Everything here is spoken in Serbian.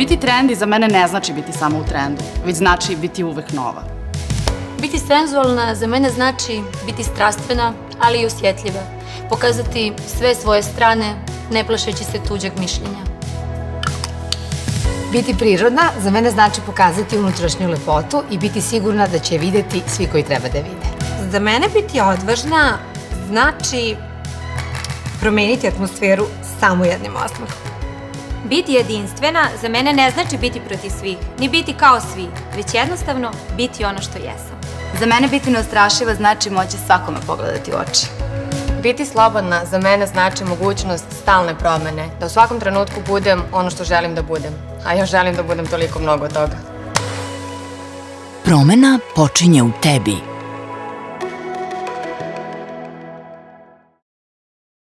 Biti trendi za mene ne znači biti samo u trendu, već znači biti uvek nova. Biti senzualna za mene znači biti strastvena, ali i osjetljiva. Pokazati sve svoje strane, ne plašeći se tuđeg mišljenja. Biti prirodna za mene znači pokazati unutrašnju lepotu i biti sigurna da će je videti svi koji treba da je vide. Za mene biti odvažna znači promeniti atmosferu samo jednim osmehom. Biti jedinstvena za mene ne znači biti protiv svih, ni biti kao svi, već jednostavno biti ono što jesam. Za mene biti neustrašiva znači moći svakome pogledati u oči. Biti slobodna za mene znači mogućnost stalne promene, da u svakom trenutku budem ono što želim da budem, a ja želim da budem toliko mnogo toga. Promena počinje u tebi.